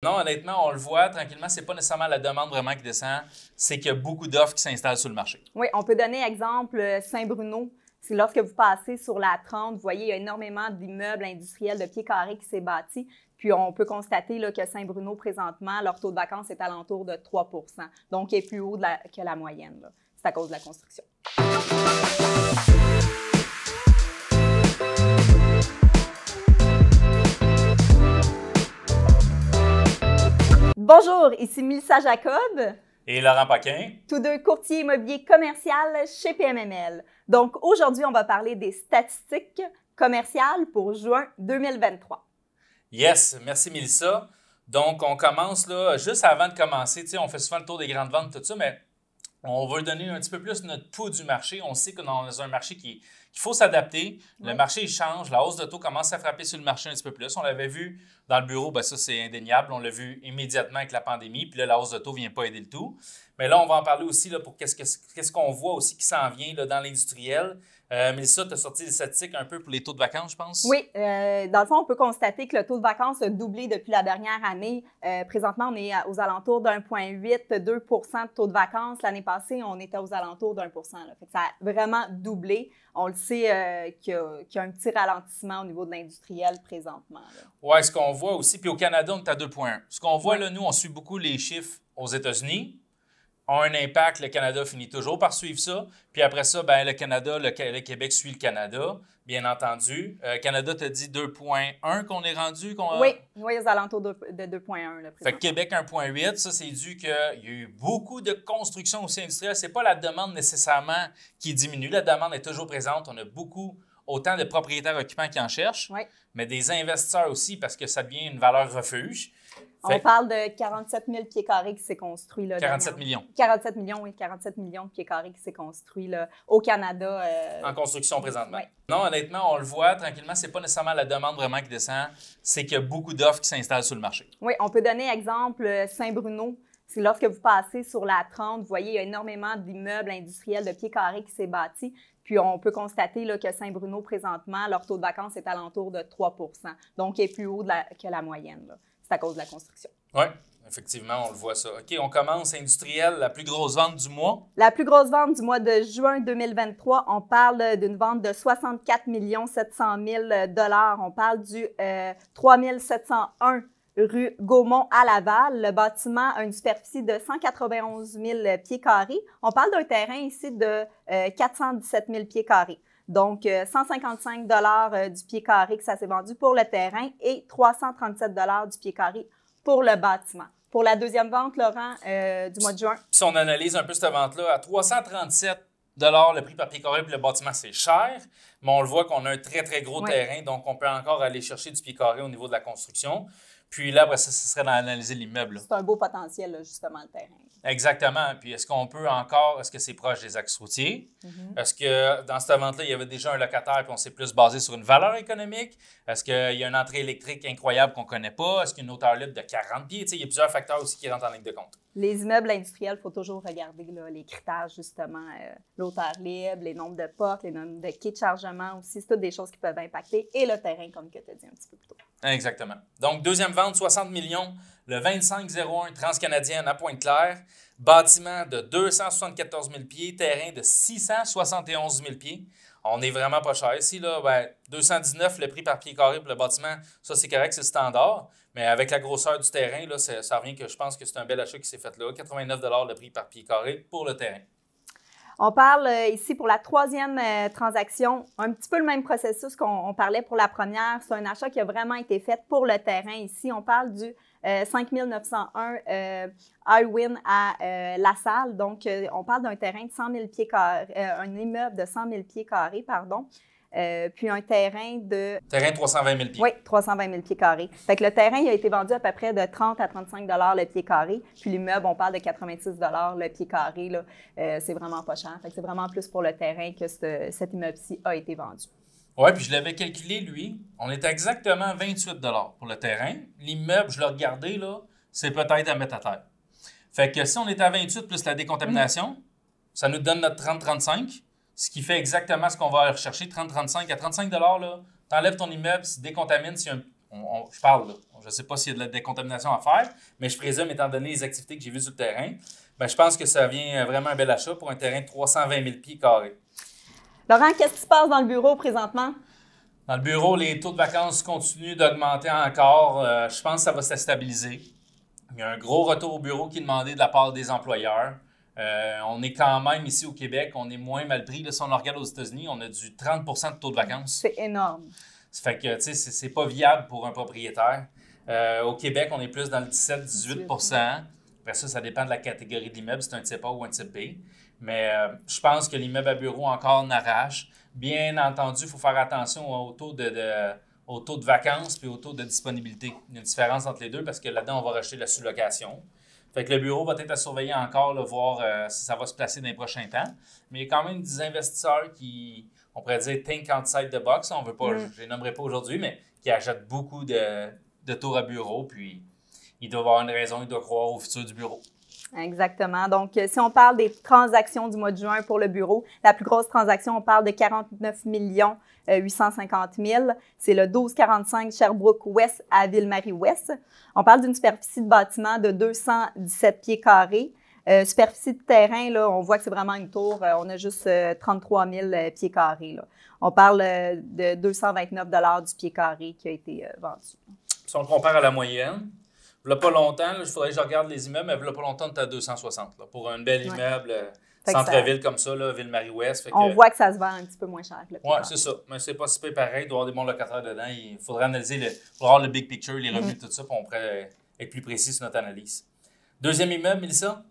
Non, honnêtement, on le voit tranquillement, c'est pas nécessairement la demande vraiment qui descend, c'est qu'il y a beaucoup d'offres qui s'installent sur le marché. Oui, on peut donner exemple Saint-Bruno. C'est lorsque vous passez sur la 30, vous voyez, il y a énormément d'immeubles industriels de pieds carrés qui s'est bâti. Puis on peut constater là, que Saint-Bruno, présentement, leur taux de vacances est alentour de 3 %. Donc, il est plus haut que la moyenne. C'est à cause de la construction. Bonjour, ici Mélissa Jacob. Et Laurent Paquin. Tous deux courtiers immobiliers commercial chez PMML. Donc, aujourd'hui, on va parler des statistiques commerciales pour juin 2023. Yes, merci Mélissa. Donc, on commence là, juste avant de commencer, tu sais, on fait souvent le tour des grandes ventes, tout ça, mais on veut donner un petit peu plus notre pouls du marché. On sait qu'on est dans un marché qu'il faut s'adapter. Le marché, il change. La hausse de taux commence à frapper sur le marché un petit peu plus. On l'avait vu dans le bureau, bien ça, c'est indéniable. On l'a vu immédiatement avec la pandémie. Puis là, la hausse de taux ne vient pas aider le tout. Mais là, on va en parler aussi là, pour qu'est-ce qu'on voit aussi qui s'en vient là, dans l'industriel. Mélissa, tu as sorti des statistiques un peu pour les taux de vacances, je pense? Oui. Dans le fond, on peut constater que le taux de vacances a doublé depuis la dernière année. Présentement, on est aux alentours d'1,8, 2 de taux de vacances. L'année passée, on était aux alentours d'1 %. Fait que ça a vraiment doublé. On le sait qu'il y a un petit ralentissement au niveau de l'industriel présentement. Oui, ce qu'on voit aussi, puis au Canada, on est à 2,1. Ce qu'on voit là, nous, on suit beaucoup les chiffres aux États-Unis. Ont un impact, le Canada finit toujours par suivre ça. Puis après ça, ben le Canada, le Québec suit le Canada, bien entendu. Canada t'a dit 2,1 qu'on est rendu? Oui, aux alentours de 2,1. Fait que Québec 1,8, ça c'est dû qu'il y a eu beaucoup de construction aussi industrielle. C'est pas la demande nécessairement qui diminue. La demande est toujours présente. On a beaucoup, autant de propriétaires occupants qui en cherchent, mais des investisseurs aussi parce que ça devient une valeur refuge. On parle de 47 000 pieds carrés qui s'est construit. Là, 47 millions. 47 millions, oui, 47 millions de pieds carrés qui s'est construit là, au Canada. En construction présentement. Oui. Non, honnêtement, on le voit tranquillement, c'est pas nécessairement la demande vraiment qui descend, c'est qu'il y a beaucoup d'offres qui s'installent sur le marché. Oui, on peut donner exemple Saint-Bruno. C'est lorsque vous passez sur la 30, vous voyez, il y a énormément d'immeubles industriels de pieds carrés qui s'est bâti. Puis on peut constater là, que Saint-Bruno, présentement, leur taux de vacances est alentour de 3 %. Donc, il est plus haut que la moyenne. C'est à cause de la construction. Oui, effectivement, on le voit ça. OK, on commence industriel, la plus grosse vente du mois. La plus grosse vente du mois de juin 2023, on parle d'une vente de 64 700 000 $. On parle du 3701 rue Gaumont à Laval. Le bâtiment a une superficie de 191 000 pieds carrés. On parle d'un terrain ici de 417 000 pieds carrés. Donc, 155 $ du pied carré que ça s'est vendu pour le terrain et 337 $ du pied carré pour le bâtiment. Pour la deuxième vente, Laurent, du mois de juin. Si on analyse un peu cette vente-là, à 337 $ le prix par pied carré, puis le bâtiment, c'est cher, mais on le voit qu'on a un très, très gros terrain, donc on peut encore aller chercher du pied carré au niveau de la construction. Puis là, après ça, ce serait d'analyser l'immeuble. C'est un beau potentiel, là, justement, le terrain. Exactement. Puis est-ce qu'on peut encore, est-ce que c'est proche des axes routiers? Est-ce que dans cette vente-là, il y avait déjà un locataire puis on s'est plus basé sur une valeur économique? Est-ce qu'il y a une entrée électrique incroyable qu'on ne connaît pas? Est-ce qu'il y a une hauteur libre de 40 pieds? Tu sais, il y a plusieurs facteurs aussi qui rentrent en ligne de compte. Les immeubles industriels, il faut toujours regarder là, les critères, justement, l'hauteur libre, les nombres de portes, les nombres de quais de chargement aussi. C'est toutes des choses qui peuvent impacter. Et le terrain, comme tu as dit un petit peu plus tôt. Exactement. Donc, deuxième vente, 60 millions, le 2501 Transcanadienne à Pointe-Claire. Bâtiment de 274 000 pieds, terrain de 671 000 pieds. On n'est vraiment pas cher ici. Là. Ben, 219 le prix par pied carré pour le bâtiment. Ça, c'est correct, c'est le standard. Mais avec la grosseur du terrain, là, ça revient que je pense que c'est un bel achat qui s'est fait là. 89 $ le prix par pied carré pour le terrain. On parle ici pour la troisième transaction, un petit peu le même processus qu'on parlait pour la première. C'est un achat qui a vraiment été fait pour le terrain ici. On parle du 5901 Highwind à La Salle. Donc, on parle d'un terrain de 100 000 pieds carrés, un immeuble de 100 000 pieds carrés, pardon. Puis un terrain de... Terrain 320 000 pieds. Oui, 320 000 pieds carrés. Fait que le terrain, il a été vendu à peu près de 30 à 35 $ le pied carré. Puis l'immeuble, on parle de 86 $ le pied carré. C'est vraiment pas cher. Fait que c'est vraiment plus pour le terrain que cet immeuble-ci a été vendu. Oui, puis je l'avais calculé, lui. On est exactement 28 $ pour le terrain. L'immeuble, je l'ai regardé, là, c'est peut-être à mettre à terre. Fait que si on est à 28 plus la décontamination, ça nous donne notre 30-35. Ce qui fait exactement ce qu'on va aller rechercher, 30-35 à 35 $, là, tu enlèves ton immeuble, tu décontamines, s'il y a je parle là. Je ne sais pas s'il y a de la décontamination à faire, mais je présume, étant donné les activités que j'ai vues sur le terrain, je pense que ça vient vraiment un bel achat pour un terrain de 320 000 pieds carrés. Laurent, qu'est-ce qui se passe dans le bureau présentement? Dans le bureau, les taux de vacances continuent d'augmenter encore. Je pense que ça va se stabiliser. Il y a un gros retour au bureau qui est demandé de la part des employeurs. On est quand même ici au Québec, on est moins mal pris. Là, si on regarde aux États-Unis, on a du 30 de taux de vacances. C'est énorme. Ça fait que, tu sais, c'est pas viable pour un propriétaire. Au Québec, on est plus dans le 17-18 Après ça dépend de la catégorie de l'immeuble, c'est un type A ou un type B. Mais je pense que l'immeuble à bureau encore n'arrache. Bien entendu, il faut faire attention au taux de vacances et au taux de disponibilité. Il y a une différence entre les deux parce que là-dedans, on va racheter la sous-location. Fait que le bureau va être à surveiller encore, là, voir si ça va se placer dans les prochains temps. Mais il y a quand même des investisseurs qui, on pourrait dire, think outside the box. On veut pas, je les nommerai pas aujourd'hui, mais qui achètent beaucoup de tours à bureau. Puis, ils doivent avoir une raison, ils doivent croire au futur du bureau. Exactement. Donc, si on parle des transactions du mois de juin pour le bureau, la plus grosse transaction, on parle de 49 850 000. C'est le 1245 Sherbrooke-Ouest à Ville-Marie-Ouest. On parle d'une superficie de bâtiment de 217 pieds carrés. Superficie de terrain, là, on voit que c'est vraiment une tour. On a juste 33 000 pieds carrés. Là. On parle de 229 $ du pied carré qui a été vendu. Si on le compare à la moyenne, il n'y a pas longtemps, il faudrait que je regarde les immeubles, mais il n'y a pas longtemps, tu as 260 là, pour un bel immeuble centre-ville comme ça, Ville-Marie-Ouest. On voit que ça se vend un petit peu moins cher. Oui, c'est ça. Mais c'est pas si peu pareil. Il doit y avoir des bons locataires dedans. Il faudrait analyser avoir le big picture, les revenus, tout ça, puis on pourrait être plus précis sur notre analyse. Deuxième immeuble, Mélissa?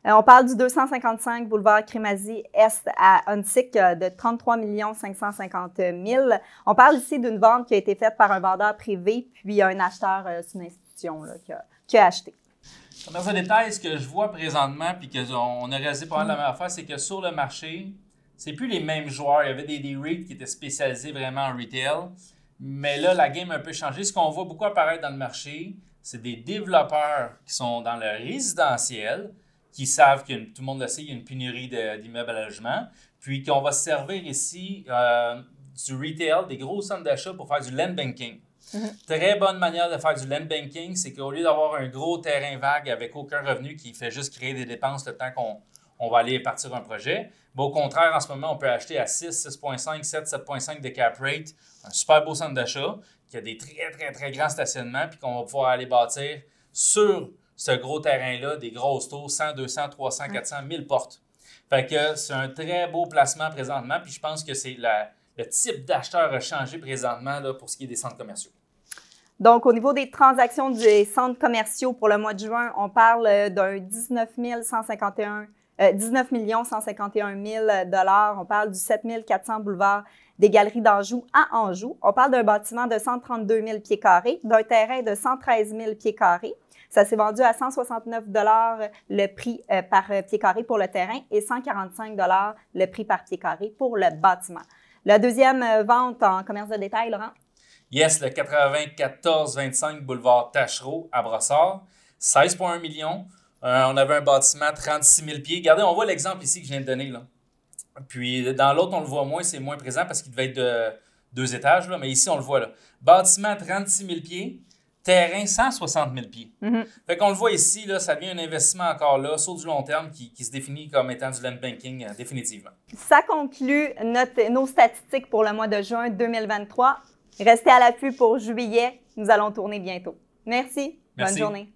On parle du 255 boulevard Crémazie-Est à Huntsic de 33 550 000. On parle ici d'une vente qui a été faite par un vendeur privé, puis un acheteur, c'est une institution là, qui a acheté. Dans un détail, ce que je vois présentement, puis qu'on a réalisé pas mal la même affaire, c'est que sur le marché, c'est plus les mêmes joueurs. Il y avait des REIT qui étaient spécialisés vraiment en retail, mais là, la game a un peu changé. Ce qu'on voit beaucoup apparaître dans le marché, c'est des développeurs qui sont dans le résidentiel, qui savent que tout le monde le sait, il y a une pénurie d'immeubles à logement, puis qu'on va se servir ici du retail, des gros centres d'achat pour faire du land banking. Très bonne manière de faire du land banking, c'est qu'au lieu d'avoir un gros terrain vague avec aucun revenu qui fait juste créer des dépenses le temps qu'on va aller partir un projet, au contraire, en ce moment, on peut acheter à 6, 6,5, 7, 7,5 de cap rate, un super beau centre d'achat qui a des très, très, très grands stationnements, puis qu'on va pouvoir aller bâtir sur ce gros terrain-là, des grosses tours, 100, 200, 300, 400, 1000 portes. Fait que c'est un très beau placement présentement, puis je pense que c'est le type d'acheteur a changé présentement là, pour ce qui est des centres commerciaux. Donc, au niveau des transactions des centres commerciaux pour le mois de juin, on parle d'un 19 151 000 $. On parle du 7 400 boulevard des Galeries d'Anjou à Anjou. On parle d'un bâtiment de 132 000 pieds carrés, d'un terrain de 113 000 pieds carrés. Ça s'est vendu à 169 $ le prix par pied carré pour le terrain et 145 $ le prix par pied carré pour le bâtiment. La deuxième vente en commerce de détail, Laurent? Yes, le 94-25 boulevard Tachereau à Brossard, 16,1 millions. On avait un bâtiment 36 000 pieds. Regardez, on voit l'exemple ici que je viens de donner. Là. Puis dans l'autre, on le voit moins, c'est moins présent parce qu'il devait être de 2 étages, là, mais ici, on le voit. Là. Bâtiment 36 000 pieds, terrain 160 000 pieds. Fait qu'on le voit ici, là, ça devient un investissement encore là, sur du long terme, qui se définit comme étant du land banking définitivement. Ça conclut nos statistiques pour le mois de juin 2023. Restez à l'affût pour juillet. Nous allons tourner bientôt. Merci. Bonne journée.